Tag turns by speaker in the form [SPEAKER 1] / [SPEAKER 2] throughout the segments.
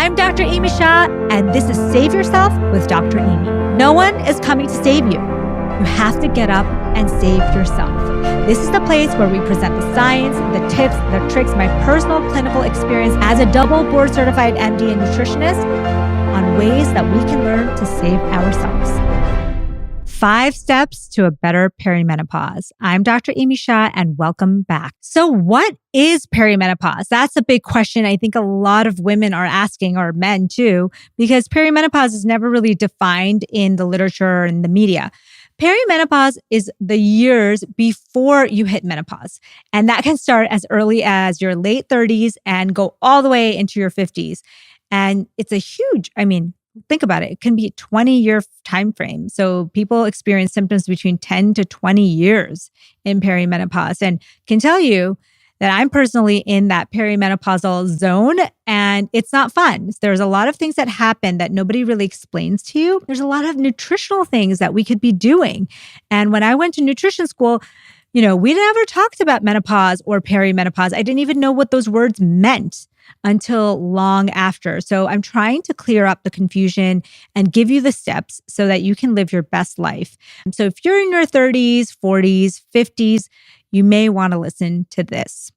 [SPEAKER 1] I'm Dr. Amy Shah, and this is Save Yourself with Dr. Amy. No one is coming to save you. You have to get up and save yourself. This is the place where we present the science, the tips, the tricks, my personal clinical experience as a double board certified MD and nutritionist on ways that we can learn to save ourselves. 5 steps to a better perimenopause. I'm Dr. Amy Shah, and welcome back. So what is perimenopause? That's a big question I think a lot of women are asking, or men too, because perimenopause is never really defined in the literature and the media. Perimenopause is the years before you hit menopause. And that can start as early as your late 30s and go all the way into your 50s. And it's a huge, think about it. It can be a 20-year time frame. So people experience symptoms between 10 to 20 years in perimenopause. And can tell you that I'm personally in that perimenopausal zone, and it's not fun. There's a lot of things that happen that nobody really explains to you. There's a lot of nutritional things that we could be doing. And when I went to nutrition school, we never talked about menopause or perimenopause. I didn't even know what those words meant until long after. So I'm trying to clear up the confusion and give you the steps so that you can live your best life. So if you're in your 30s, 40s, 50s, you may want to listen to this.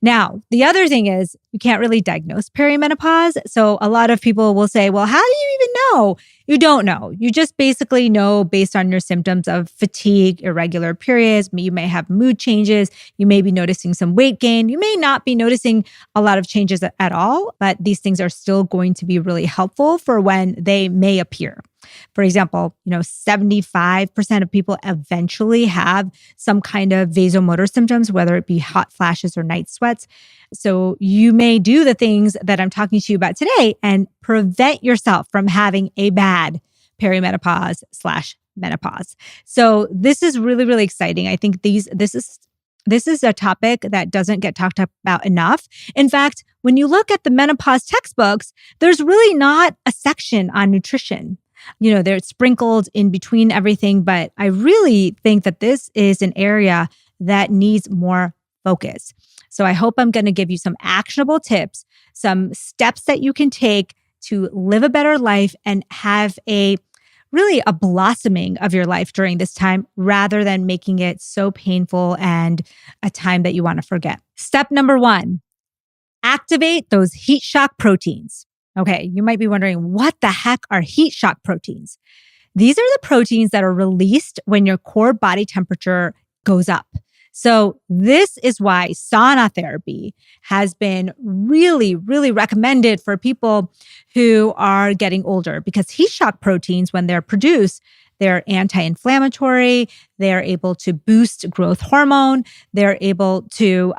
[SPEAKER 1] Now, the other thing is you can't really diagnose perimenopause. So a lot of people will say, well, how do you even know? You don't know. You just basically know based on your symptoms of fatigue, irregular periods. You may have mood changes. You may be noticing some weight gain. You may not be noticing a lot of changes at all, but these things are still going to be really helpful for when they may appear. For example, 75% of people eventually have some kind of vasomotor symptoms, whether it be hot flashes or night sweats. So you may do the things that I'm talking to you about today and prevent yourself from having a bad perimenopause/menopause. So this is really, really exciting. I think this is a topic that doesn't get talked about enough. In fact, when you look at the menopause textbooks, there's really not a section on nutrition. They're sprinkled in between everything, but I really think that this is an area that needs more focus. So I hope I'm going to give you some actionable tips, some steps that you can take to live a better life and have a blossoming of your life during this time rather than making it so painful and a time that you want to forget. Step number 1, activate those heat shock proteins. Okay, you might be wondering, what the heck are heat shock proteins? These are the proteins that are released when your core body temperature goes up. So this is why sauna therapy has been really, really recommended for people who are getting older, because heat shock proteins, when they're produced, they're anti-inflammatory. They're able to boost growth hormone. They're able to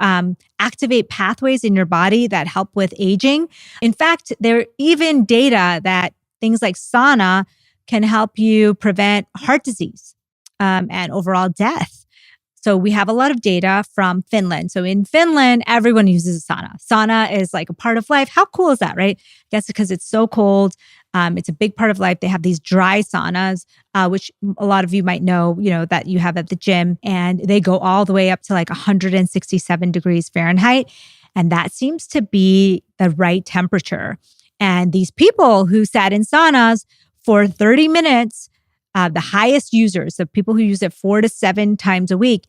[SPEAKER 1] activate pathways in your body that help with aging. In fact, there are even data that things like sauna can help you prevent heart disease and overall death. So we have a lot of data from Finland. So in Finland, everyone uses a sauna. Sauna is like a part of life. How cool is that, right? I guess because it's so cold. It's a big part of life. They have these dry saunas, which a lot of you might know, that you have at the gym. And they go all the way up to like 167 degrees Fahrenheit. And that seems to be the right temperature. And these people who sat in saunas for 30 minutes, the highest users, so people who use it 4 to 7 times a week,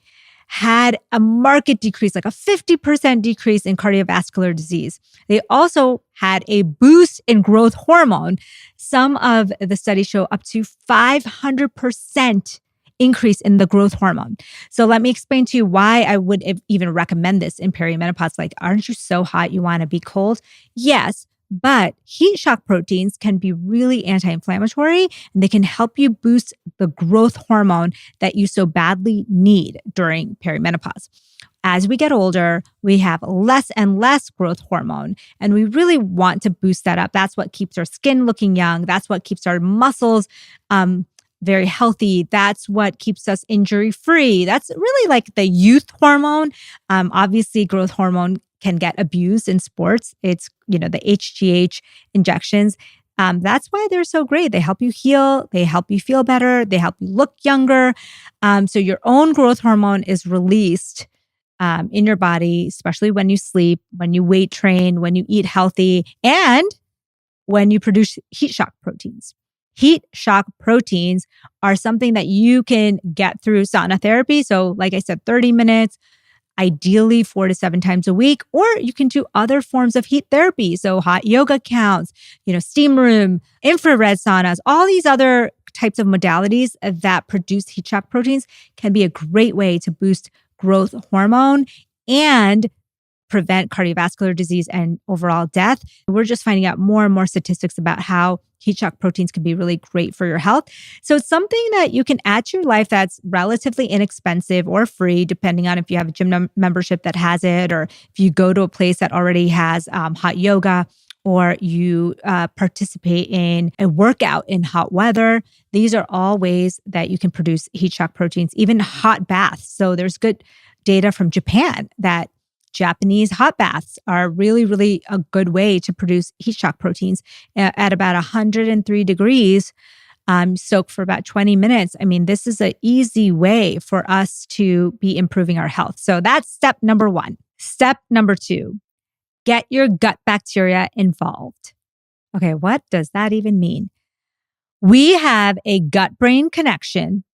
[SPEAKER 1] had a marked decrease, like a 50% decrease in cardiovascular disease. They also had a boost in growth hormone. Some of the studies show up to 500% increase in the growth hormone. So let me explain to you why I would even recommend this in perimenopause. Like, aren't you so hot you want to be cold? Yes. But heat shock proteins can be really anti-inflammatory, and they can help you boost the growth hormone that you so badly need during perimenopause. As we get older, we have less and less growth hormone, and we really want to boost that up. That's what keeps our skin looking young. That's what keeps our muscles very healthy. That's what keeps us injury-free. That's really like the youth hormone. Obviously, growth hormone can get abused in sports. It's, the HGH injections. That's why they're so great. They help you heal. They help you feel better. They help you look younger. So your own growth hormone is released in your body, especially when you sleep, when you weight train, when you eat healthy, and when you produce heat shock proteins. Heat shock proteins are something that you can get through sauna therapy. So like I said, 30 minutes, ideally 4 to 7 times a week, or you can do other forms of heat therapy. So hot yoga counts, steam room, infrared saunas, all these other types of modalities that produce heat shock proteins can be a great way to boost growth hormone and prevent cardiovascular disease and overall death. We're just finding out more and more statistics about how heat shock proteins can be really great for your health. So it's something that you can add to your life that's relatively inexpensive or free, depending on if you have a gym membership that has it, or if you go to a place that already has hot yoga, or you participate in a workout in hot weather. These are all ways that you can produce heat shock proteins, even hot baths. So there's good data from Japan that Japanese hot baths are really, really a good way to produce heat shock proteins at about 103 degrees, soak for about 20 minutes. I mean, this is an easy way for us to be improving our health. So that's step number 1. Step number 2, get your gut bacteria involved. Okay, what does that even mean? We have a gut-brain connection.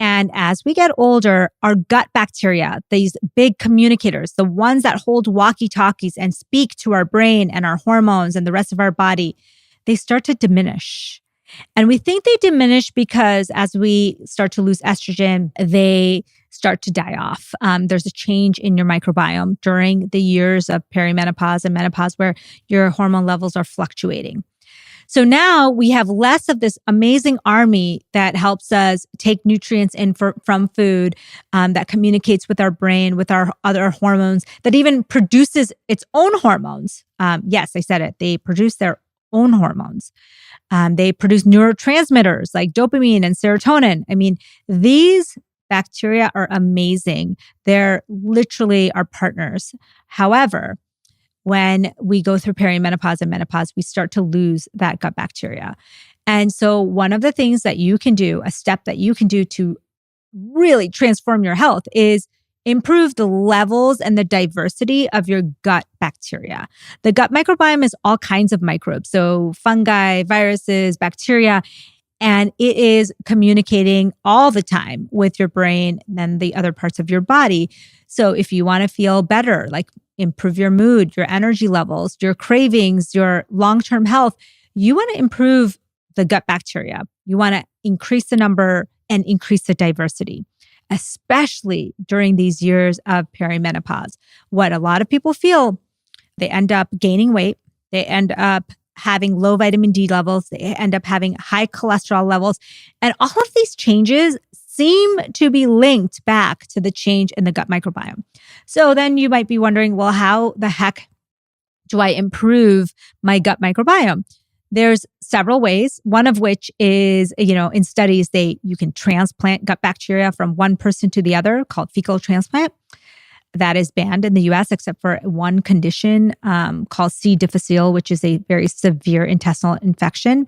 [SPEAKER 1] And as we get older, our gut bacteria, these big communicators, the ones that hold walkie-talkies and speak to our brain and our hormones and the rest of our body, they start to diminish. And we think they diminish because as we start to lose estrogen, they start to die off. There's a change in your microbiome during the years of perimenopause and menopause where your hormone levels are fluctuating. So now we have less of this amazing army that helps us take nutrients in from food, that communicates with our brain, with our other hormones, that even produces its own hormones. Yes, I said it. They produce their own hormones. They produce neurotransmitters like dopamine and serotonin. I mean, these bacteria are amazing. They're literally our partners. However, when we go through perimenopause and menopause, we start to lose that gut bacteria. And so one of the things that you can do, a step that you can do to really transform your health is improve the levels and the diversity of your gut bacteria. The gut microbiome is all kinds of microbes. So fungi, viruses, bacteria, and it is communicating all the time with your brain and the other parts of your body. So if you want to feel better, like improve your mood, your energy levels, your cravings, your long-term health, you want to improve the gut bacteria. You want to increase the number and increase the diversity, especially during these years of perimenopause. What a lot of people feel, they end up gaining weight. They end up having low vitamin D levels. They end up having high cholesterol levels. And all of these changes seem to be linked back to the change in the gut microbiome. So then you might be wondering, well, how the heck do I improve my gut microbiome? There's several ways, one of which is, in studies, you can transplant gut bacteria from one person to the other, called fecal transplant. That is banned in the US, except for one condition called C. difficile, which is a very severe intestinal infection.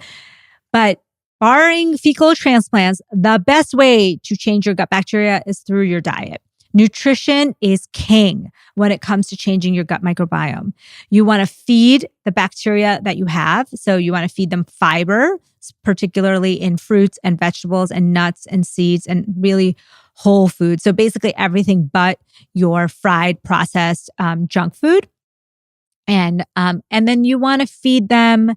[SPEAKER 1] But barring fecal transplants, the best way to change your gut bacteria is through your diet. Nutrition is king when it comes to changing your gut microbiome. You want to feed the bacteria that you have. So you want to feed them fiber, particularly in fruits and vegetables and nuts and seeds and really whole food. So basically everything but your fried, processed junk food. And then you want to feed them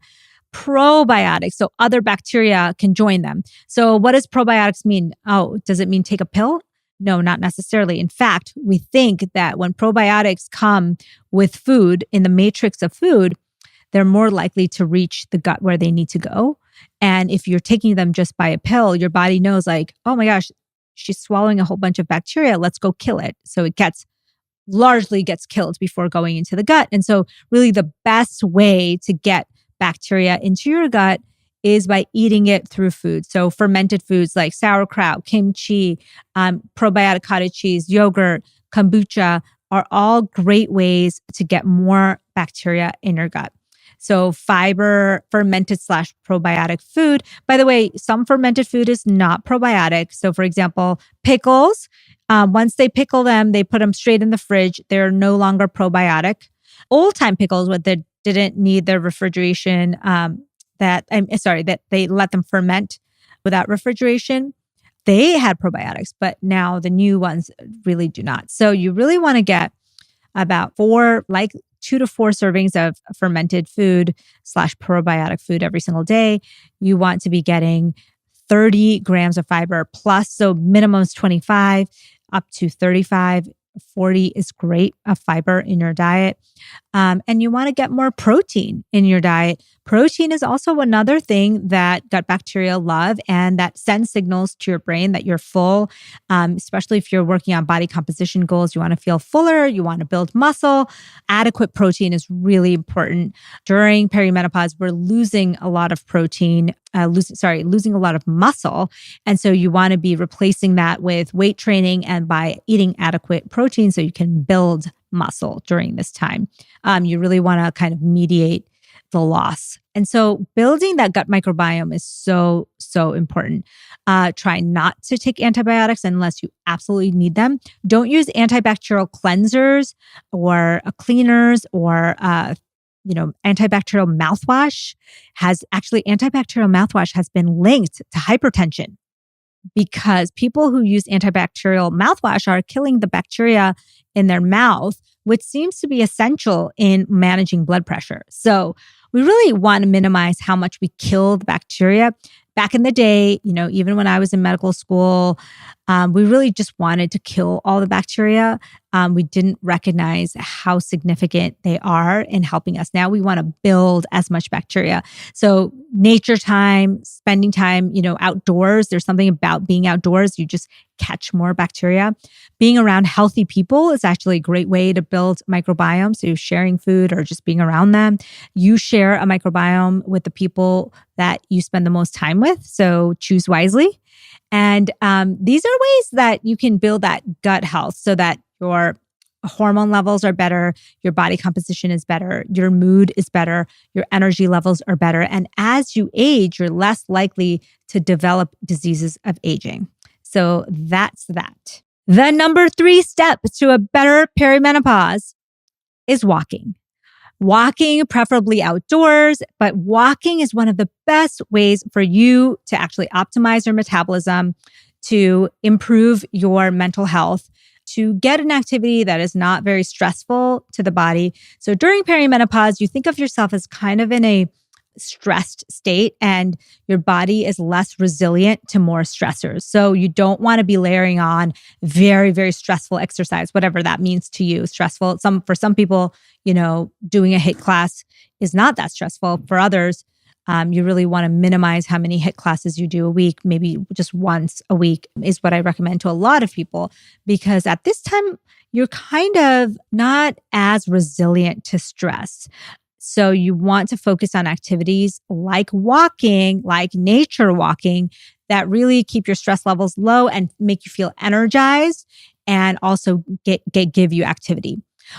[SPEAKER 1] probiotics so other bacteria can join them. So what does probiotics mean? Oh, does it mean take a pill? No, not necessarily. In fact, we think that when probiotics come with food in the matrix of food, they're more likely to reach the gut where they need to go. And if you're taking them just by a pill, your body knows like, oh my gosh, she's swallowing a whole bunch of bacteria. Let's go kill it. So it largely gets killed before going into the gut. And so really the best way to get bacteria into your gut is by eating it through food. So fermented foods like sauerkraut, kimchi, probiotic cottage cheese, yogurt, kombucha are all great ways to get more bacteria in your gut. So fiber, fermented / probiotic food. By the way, some fermented food is not probiotic. So for example, pickles, once they pickle them, they put them straight in the fridge. They're no longer probiotic. Old time pickles, what didn't need the refrigeration, that they let them ferment without refrigeration, they had probiotics, but now the new ones really do not. So you really want to get about 2 to 4 servings of fermented food / probiotic food every single day. You want to be getting 30 grams of fiber plus. So minimum is 25 up to 35. 40 is great of fiber in your diet. And you want to get more protein in your diet. Protein is also another thing that gut bacteria love and that sends signals to your brain that you're full, especially if you're working on body composition goals. You want to feel fuller, you want to build muscle. Adequate protein is really important. During perimenopause, we're losing a lot of protein, losing a lot of muscle. And so you want to be replacing that with weight training and by eating adequate protein so you can build muscle during this time. You really want to kind of mediate the loss. And so building that gut microbiome is so, so important. Try not to take antibiotics unless you absolutely need them. Don't use antibacterial cleansers or cleaners or antibacterial mouthwash. Antibacterial mouthwash has been linked to hypertension because people who use antibacterial mouthwash are killing the bacteria in their mouth, which seems to be essential in managing blood pressure. So we really want to minimize how much we kill the bacteria. Back in the day, even when I was in medical school, we really just wanted to kill all the bacteria. We didn't recognize how significant they are in helping us. Now we want to build as much bacteria. So nature time, spending time, outdoors, there's something about being outdoors. You just catch more bacteria. Being around healthy people is actually a great way to build microbiome. So sharing food or just being around them. You share a microbiome with the people that you spend the most time with. So choose wisely. And these are ways that you can build that gut health so that your hormone levels are better, your body composition is better, your mood is better, your energy levels are better. And as you age, you're less likely to develop diseases of aging. So that's that. The number 3 step to a better perimenopause is walking. Walking, preferably outdoors, but walking is one of the best ways for you to actually optimize your metabolism, to improve your mental health, to get an activity that is not very stressful to the body. So during perimenopause, you think of yourself as kind of in a stressed state and your body is less resilient to more stressors. So you don't want to be layering on very, very stressful exercise, whatever that means to you. Stressful. For some people, doing a HIIT class is not that stressful. For others, you really want to minimize how many HIIT classes you do a week. Maybe just once a week is what I recommend to a lot of people, because at this time, you're kind of not as resilient to stress. So you want to focus on activities like walking, like nature walking, that really keep your stress levels low and make you feel energized and also give you activity.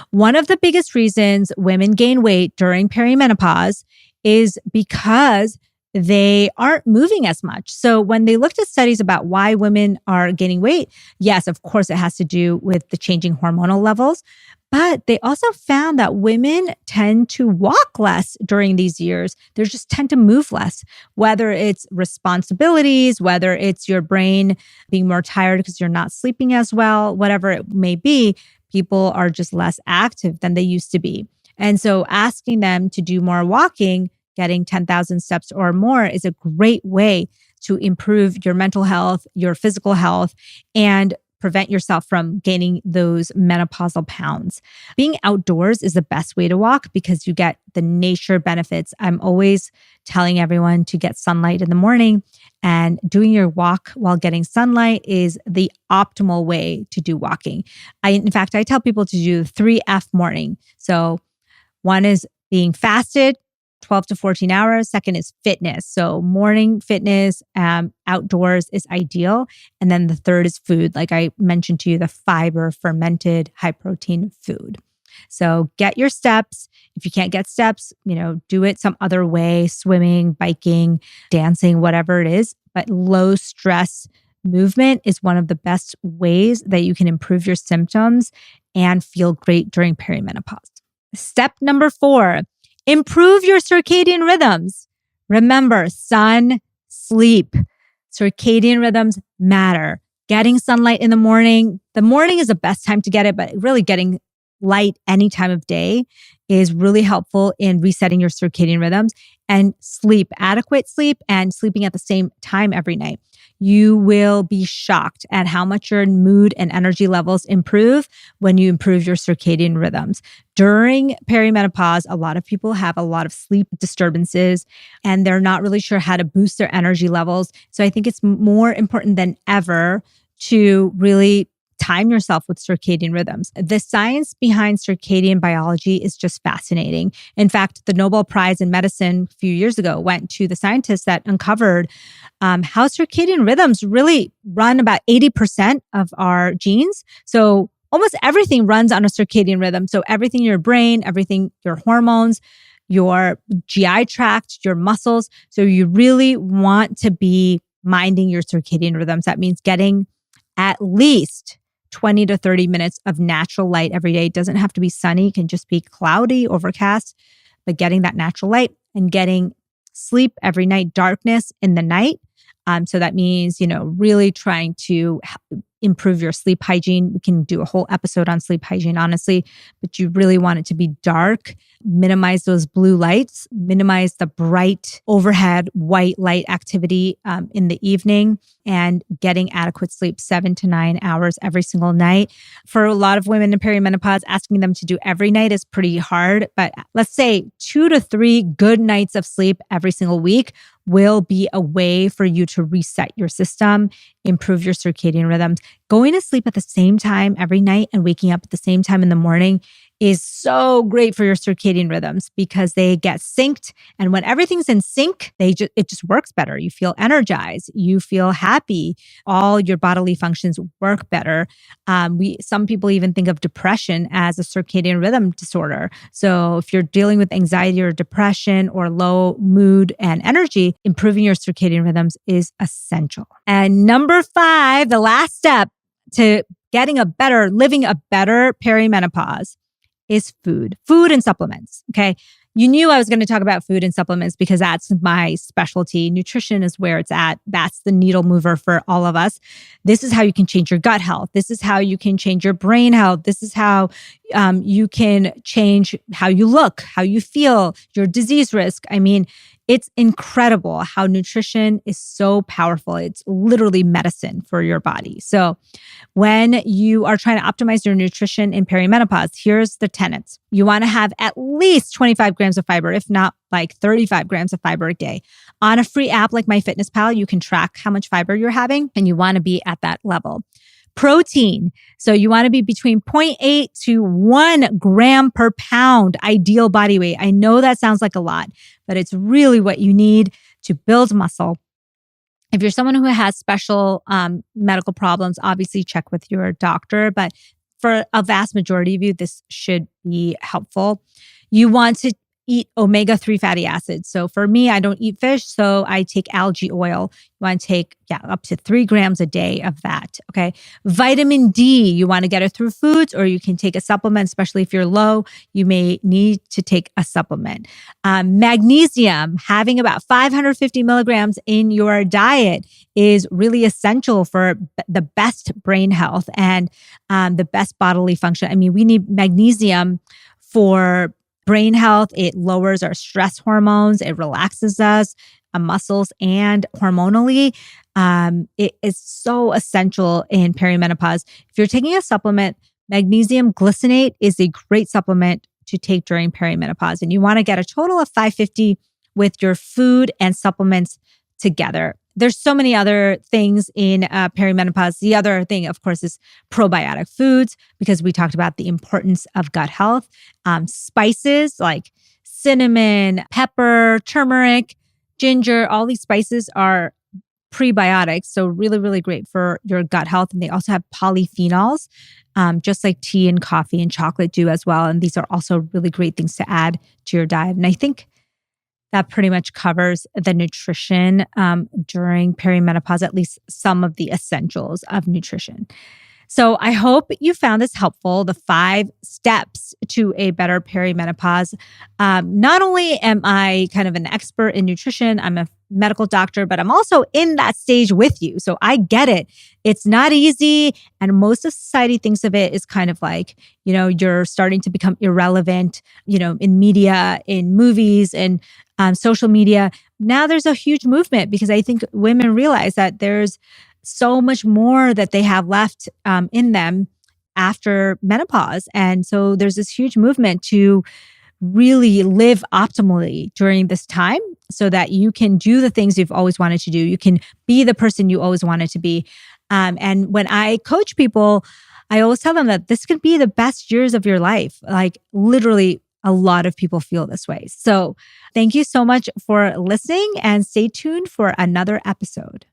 [SPEAKER 1] One of the biggest reasons women gain weight during perimenopause is because they aren't moving as much. So when they looked at studies about why women are gaining weight, yes, of course, it has to do with the changing hormonal levels. But they also found that women tend to walk less during these years. They just tend to move less, whether it's responsibilities, whether it's your brain being more tired because you're not sleeping as well, whatever it may be, people are just less active than they used to be. And so asking them to do more walking, getting 10,000 steps or more is a great way to improve your mental health, your physical health, and prevent yourself from gaining those menopausal pounds. Being outdoors is the best way to walk because you get the nature benefits. I'm always telling everyone to get sunlight in the morning, and doing your walk while getting sunlight is the optimal way to do walking. In fact, I tell people to do the 3F morning. So one is being fasted, 12 to 14 hours. Second is fitness. So morning fitness, outdoors is ideal. And then the third is food. Like I mentioned to you, the fiber, fermented, high protein food. So get your steps. If you can't get steps, do it some other way, swimming, biking, dancing, whatever it is. But low stress movement is one of the best ways that you can improve your symptoms and feel great during perimenopause. Step number 4 Improve your circadian rhythms. Remember, sun, sleep, circadian rhythms matter. Getting sunlight in the morning. The morning is the best time to get it, but really getting light any time of day is really helpful in resetting your circadian rhythms. And sleep, adequate sleep, and sleeping at the same time every night. You will be shocked at how much your mood and energy levels improve when you improve your circadian rhythms. During perimenopause, a lot of people have a lot of sleep disturbances and they're not really sure how to boost their energy levels. So I think it's more important than ever to really time yourself with circadian rhythms. The science behind circadian biology is just fascinating. In fact, the Nobel Prize in Medicine a few years ago went to the scientists that uncovered how circadian rhythms really run about 80% of our genes. So almost everything runs on a circadian rhythm. So everything in your brain, everything, your hormones, your GI tract, your muscles. So you really want to be minding your circadian rhythms. That means getting at least 20 to 30 minutes of natural light every day. It doesn't have to be sunny. It can just be cloudy, overcast, but getting that natural light and getting sleep every night, darkness in the night. So that means, really trying to improve your sleep hygiene. We can do a whole episode on sleep hygiene, honestly, but you really want it to be dark, minimize those blue lights, minimize the bright overhead white light activity in the evening, and getting adequate sleep 7 to 9 hours every single night. For a lot of women in perimenopause, asking them to do every night is pretty hard, but let's say 2 to 3 good nights of sleep every single week will be a way for you to reset your system, improve your circadian rhythms. Going to sleep at the same time every night and waking up at the same time in the morning is so great for your circadian rhythms because they get synced. And when everything's in sync, it just works better. You feel energized, you feel happy, all your bodily functions work better. Some people even think of depression as a circadian rhythm disorder. So if you're dealing with anxiety or depression or low mood and energy, improving your circadian rhythms is essential. And number 5, the last step to living a better perimenopause is food and supplements. Okay. You knew I was going to talk about food and supplements because that's my specialty. Nutrition is where it's at. That's the needle mover for all of us. This is how you can change your gut health. This is how you can change your brain health. This is how you can change how you look, how you feel, your disease risk. I mean, it's incredible how nutrition is so powerful. It's literally medicine for your body. So when you are trying to optimize your nutrition in perimenopause, here's the tenets. You want to have at least 25 grams of fiber, if not like 35 grams of fiber a day. On a free app like MyFitnessPal, you can track how much fiber you're having, and you want to be at that level. Protein. So you want to be between 0.8 to 1 gram per pound ideal body weight. I know that sounds like a lot, but it's really what you need to build muscle. If you're someone who has special medical problems, obviously check with your doctor. But for a vast majority of you, this should be helpful. You want to eat omega-3 fatty acids. So for me, I don't eat fish, so I take algae oil. You want to take up to 3 grams a day of that. Okay. Vitamin D, you want to get it through foods, or you can take a supplement, especially if you're low, you may need to take a supplement. Magnesium, having about 550 milligrams in your diet is really essential for the best brain health and the best bodily function. I mean, we need magnesium for brain health. It lowers our stress hormones. It relaxes us, muscles and hormonally. It is so essential in perimenopause. If you're taking a supplement, magnesium glycinate is a great supplement to take during perimenopause. And you want to get a total of 550 with your food and supplements together. There's so many other things in perimenopause. The other thing, of course, is probiotic foods, because we talked about the importance of gut health. Spices like cinnamon, pepper, turmeric, ginger, all these spices are prebiotics. So really, really great for your gut health. And they also have polyphenols, just like tea and coffee and chocolate do as well. And these are also really great things to add to your diet. And I think that pretty much covers the nutrition during perimenopause, at least some of the essentials of nutrition. So I hope you found this helpful, the 5 steps to a better perimenopause. Not only am I kind of an expert in nutrition, I'm a medical doctor, but I'm also in that stage with you. So I get it. It's not easy. And most of society thinks of it as kind of like, you're starting to become irrelevant, in media, in movies, and social media. Now there's a huge movement because I think women realize that there's so much more that they have left in them after menopause. And so there's this huge movement to really live optimally during this time so that you can do the things you've always wanted to do. You can be the person you always wanted to be. And when I coach people, I always tell them that this could be the best years of your life. Like literally, a lot of people feel this way. So thank you so much for listening and stay tuned for another episode.